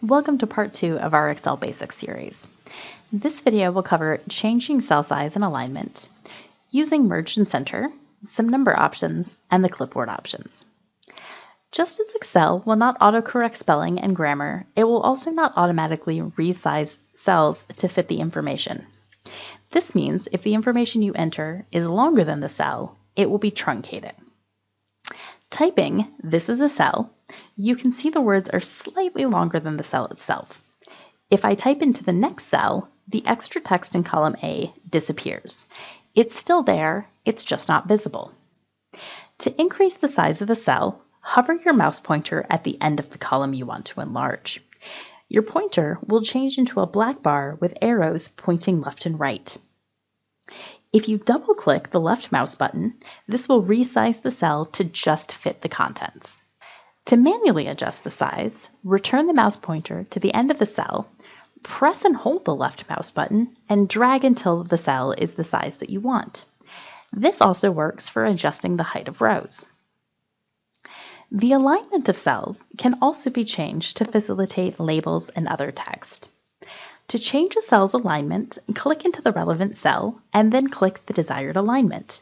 Welcome to part 2 of our Excel Basics series. This video will cover changing cell size and alignment, using merge and center, some number options, and the clipboard options. Just as Excel will not autocorrect spelling and grammar, it will also not automatically resize cells to fit the information. This means if the information you enter is longer than the cell, it will be truncated. Typing, "This is a cell," you can see the words are slightly longer than the cell itself. If I type into the next cell, the extra text in column A disappears. It's still there, it's just not visible. To increase the size of a cell, hover your mouse pointer at the end of the column you want to enlarge. Your pointer will change into a black bar with arrows pointing left and right. If you double-click the left mouse button, this will resize the cell to just fit the contents. To manually adjust the size, return the mouse pointer to the end of the cell, press and hold the left mouse button, and drag until the cell is the size that you want. This also works for adjusting the height of rows. The alignment of cells can also be changed to facilitate labels and other text. To change a cell's alignment, click into the relevant cell and then click the desired alignment.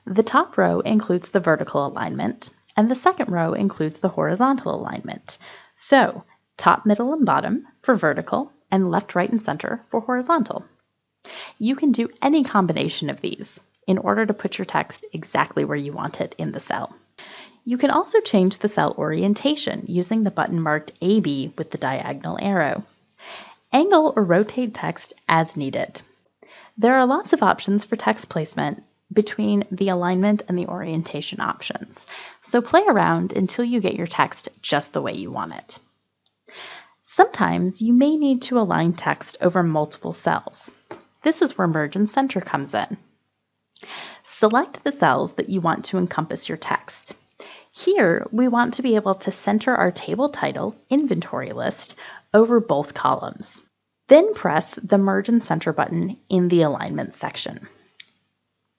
The top row includes the vertical alignment, and the second row includes the horizontal alignment. So, top, middle, and bottom for vertical, and left, right, and center for horizontal. You can do any combination of these in order to put your text exactly where you want it in the cell. You can also change the cell orientation using the button marked AB with the diagonal arrow. Angle or rotate text as needed. There are lots of options for text placement between the alignment and the orientation options, so play around until you get your text just the way you want it. Sometimes you may need to align text over multiple cells. This is where merge and center comes in. Select the cells that you want to encompass your text. Here, we want to be able to center our table title, inventory list, over both columns. Then press the Merge and Center button in the Alignment section.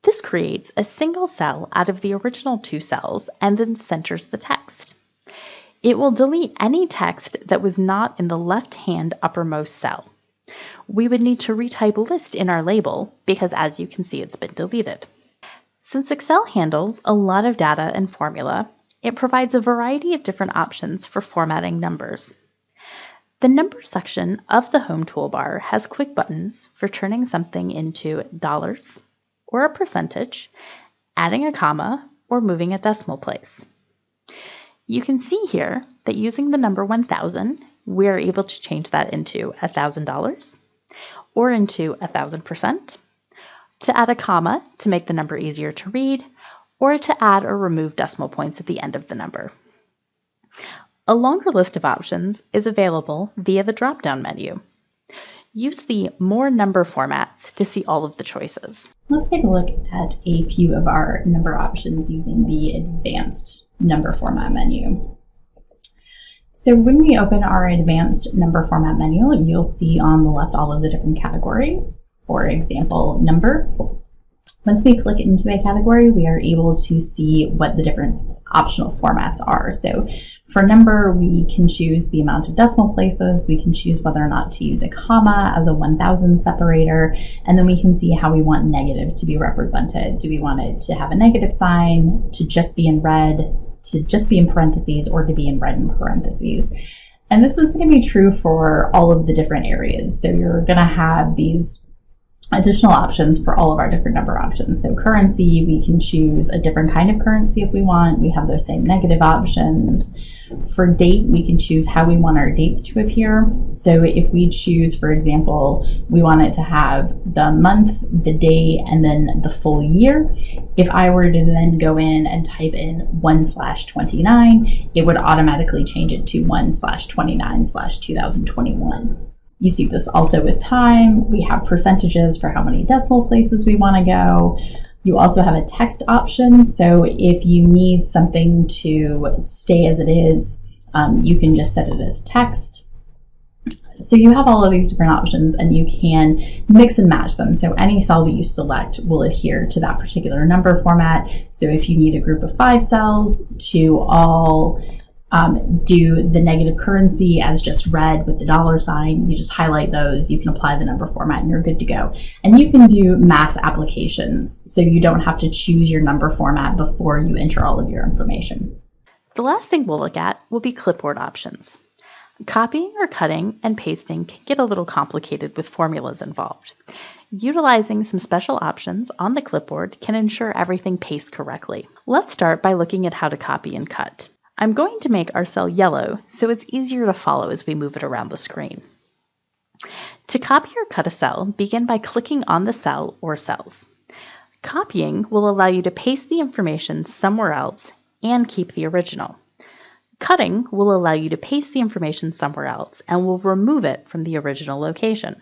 This creates a single cell out of the original two cells and then centers the text. It will delete any text that was not in the left-hand uppermost cell. We would need to retype list in our label because, as you can see, it's been deleted. Since Excel handles a lot of data and formula, it provides a variety of different options for formatting numbers. The number section of the home toolbar has quick buttons for turning something into dollars or a percentage, adding a comma, or moving a decimal place. You can see here that using the number 1000, we are able to change that into $1,000 or into 1000%, to add a comma to make the number easier to read, or to add or remove decimal points at the end of the number. A longer list of options is available via the drop-down menu. Use the More Number formats to see all of the choices. Let's take a look at a few of our number options using the Advanced Number Format menu. So when we open our Advanced Number Format menu, you'll see on the left all of the different categories. For example, number. Once we click into a category, we are able to see what the different optional formats are. So for number, we can choose the amount of decimal places. We can choose whether or not to use a comma as a 1000 separator. And then we can see how we want negative to be represented. Do we want it to have a negative sign, to just be in red, to just be in parentheses, or to be in red in parentheses? And this is going to be true for all of the different areas. So you're going to have these additional options for all of our different number options. So currency, we can choose a different kind of currency if we want. We have those same negative options. For date, we can choose how we want our dates to appear. So if we choose, for example, we want it to have the month, the day, and then the full year. If I were to then go in and type in 1/29, it would automatically change it to 1/29/2021. You see this also with time. We have percentages for how many decimal places we want to go. You also have a text option. So if you need something to stay as it is, you can just set it as text. So you have all of these different options and you can mix and match them. So any cell that you select will adhere to that particular number format. So if you need a group of 5 cells to all do the negative currency as just red with the $sign. You just highlight those, you can apply the number format, and you're good to go. And you can do mass applications, so you don't have to choose your number format before you enter all of your information. The last thing we'll look at will be clipboard options. Copying or cutting and pasting can get a little complicated with formulas involved. Utilizing some special options on the clipboard can ensure everything pastes correctly. Let's start by looking at how to copy and cut. I'm going to make our cell yellow so it's easier to follow as we move it around the screen. To copy or cut a cell, begin by clicking on the cell or cells. Copying will allow you to paste the information somewhere else and keep the original. Cutting will allow you to paste the information somewhere else and will remove it from the original location.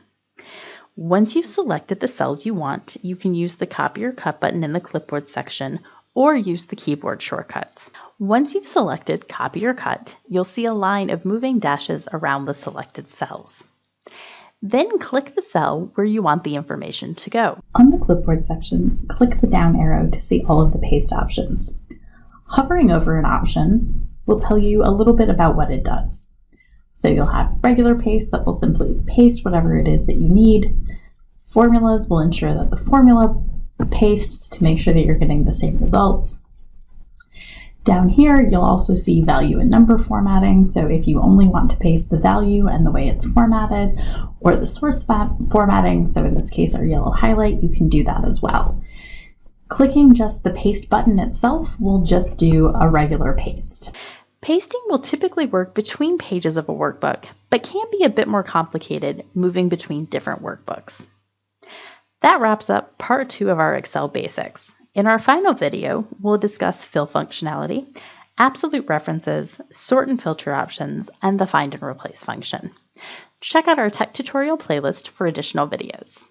Once you've selected the cells you want, you can use the Copy or Cut button in the Clipboard section or use the keyboard shortcuts. Once you've selected Copy or Cut, you'll see a line of moving dashes around the selected cells. Then click the cell where you want the information to go. On the Clipboard section, click the down arrow to see all of the paste options. Hovering over an option will tell you a little bit about what it does. So you'll have regular paste that will simply paste whatever it is that you need. Formulas will ensure that the formula pastes to make sure that you're getting the same results. Down here, you'll also see value and number formatting. So if you only want to paste the value and the way it's formatted, or the source formatting, so in this case our yellow highlight, you can do that as well. Clicking just the paste button itself will just do a regular paste. Pasting will typically work between pages of a workbook, but can be a bit more complicated moving between different workbooks. That wraps up part 2 of our Excel basics. In our final video, we'll discuss fill functionality, absolute references, sort and filter options, and the find and replace function. Check out our tech tutorial playlist for additional videos.